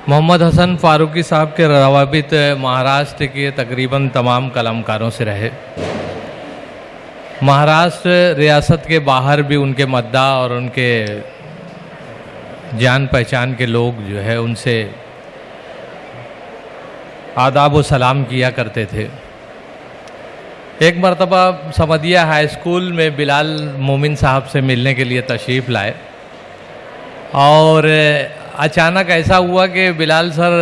मोहम्मद हसन फ़ारूकी साहब के रवाबित महाराष्ट्र के तकरीबन तमाम कलाकारों से रहे। महाराष्ट्र रियासत के बाहर भी उनके मद्दा और उनके जान पहचान के लोग जो है उनसे आदाब व सलाम किया करते थे। एक मरतबा समदिया हाई स्कूल में बिलाल मोमिन साहब से मिलने के लिए तशरीफ़ लाए और अचानक ऐसा हुआ कि बिलाल सर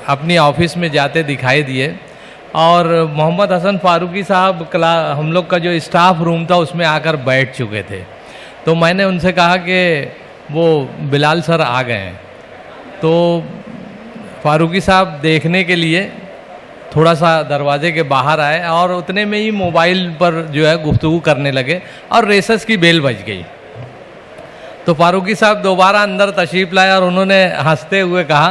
अपनी ऑफिस में जाते दिखाई दिए और मोहम्मद हसन फ़ारूकी साहब हम लोग का जो स्टाफ रूम था उसमें आकर बैठ चुके थे। तो मैंने उनसे कहा कि वो बिलाल सर आ गए हैं। तो फ़ारूकी साहब देखने के लिए थोड़ा सा दरवाजे के बाहर आए और उतने में ही मोबाइल पर जो है गुफ्तगू करने लगे और रेसेस की बेल बज गई। तो फ़ारूकी साहब दोबारा अंदर तशरीफ़ लाए और उन्होंने हंसते हुए कहा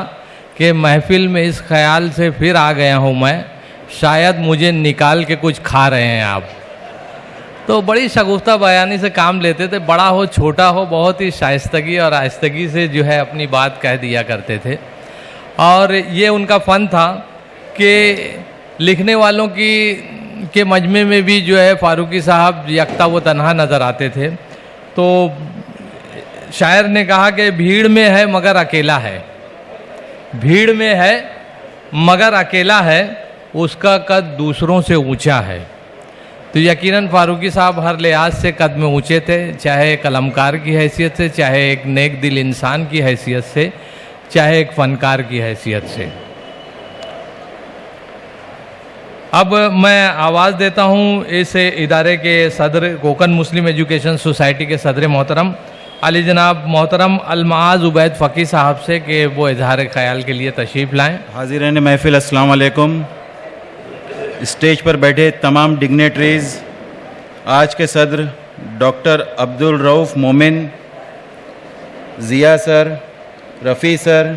कि महफ़िल में इस ख़याल से फिर आ गया हूँ मैं, शायद मुझे निकाल के कुछ खा रहे हैं आप। तो बड़ी शगुफ्ता बयानी से काम लेते थे, बड़ा हो छोटा हो बहुत ही शाइस्तगी और आहिस्तगी से जो है अपनी बात कह दिया करते थे। और ये उनका फ़न था कि लिखने वालों के मजमे में भी जो है फ़ारूकी साहब यकता व तन्हा नज़र आते थे। तो शायर ने कहा कि भीड़ में है मगर अकेला है, भीड़ में है मगर अकेला है, उसका कद दूसरों से ऊंचा है। तो यकीनन फ़ारूकी साहब हर लिहाज से कद में ऊंचे थे, चाहे कलमकार की हैसियत से, चाहे एक नेक दिल इंसान की हैसियत से, चाहे एक फ़नकार की हैसियत से। अब मैं आवाज़ देता हूँ इस इदारे के सदर, कोकन मुस्लिम एजुकेशन सोसाइटी के सदर मोहतरम अली जनाब मोहतरम अलमाज उबैद फ़की साहब से कि वो इजहार ख्याल के लिए तशरीफ़ लाएँ। हाज़िरीन महफ़िल अस्सलाम वालेकुम। स्टेज पर बैठे तमाम डिग्नेटरीज़, आज के सदर डॉक्टर अब्दुल रऊफ़ मोमिन, ज़िया सर, रफ़ी सर,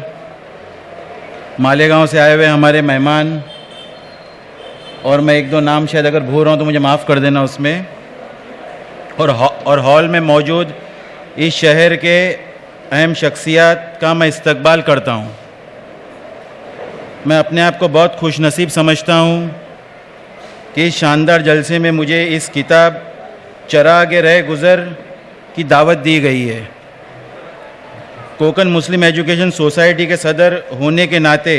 मालेगांव से आए हुए हमारे मेहमान, और मैं एक दो नाम शायद अगर भूल रहा हूँ तो मुझे माफ़ कर देना उसमें, और हॉल में मौजूद इस शहर के अहम शख्सियात का मैं इस्तकबाल करता हूँ। मैं अपने आप को बहुत खुश नसीब समझता हूँ कि इस शानदार जलसे में मुझे इस किताब चरागे रह गुज़र की दावत दी गई है। कोकन मुस्लिम एजुकेशन सोसाइटी के सदर होने के नाते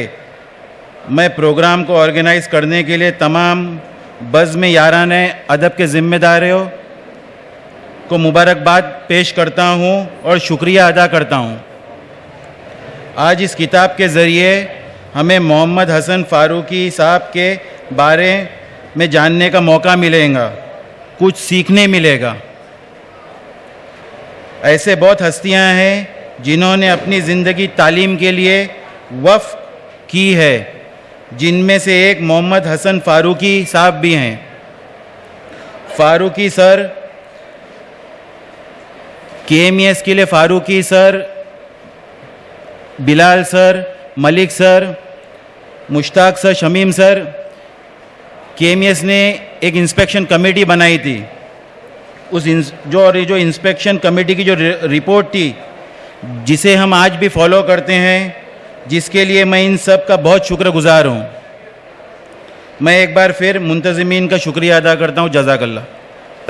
मैं प्रोग्राम को ऑर्गेनाइज़ करने के लिए तमाम बज़्म याराने अदब के ज़िम्मेदारों को मुबारकबाद पेश करता हूँ और शुक्रिया अदा करता हूँ। आज इस किताब के ज़रिए हमें मोहम्मद हसन फ़ारूकी साहब के बारे में जानने का मौका मिलेगा, कुछ सीखने मिलेगा। ऐसे बहुत हस्तियाँ हैं जिन्होंने अपनी ज़िंदगी तालीम के लिए वक़्फ़ की है, जिनमें से एक मोहम्मद हसन फ़ारूकी साहब भी हैं। फ़ारूकी सर, KMES के लिए Farooqui sir, Bilal sir, Malik sir, Mushtaq sir, Shamim sir, KMES ने एक इंस्पेक्शन कमेटी बनाई थी। जो इंस्पेक्शन कमेटी की जो रिपोर्ट थी, जिसे हम आज भी फॉलो करते हैं, जिसके लिए मैं इन सब का बहुत शुक्रगुज़ार हूँ। मैं एक बार फिर मुंतज़िमीन का शुक्रिया अदा करता हूँ। जज़ाकल्लाह।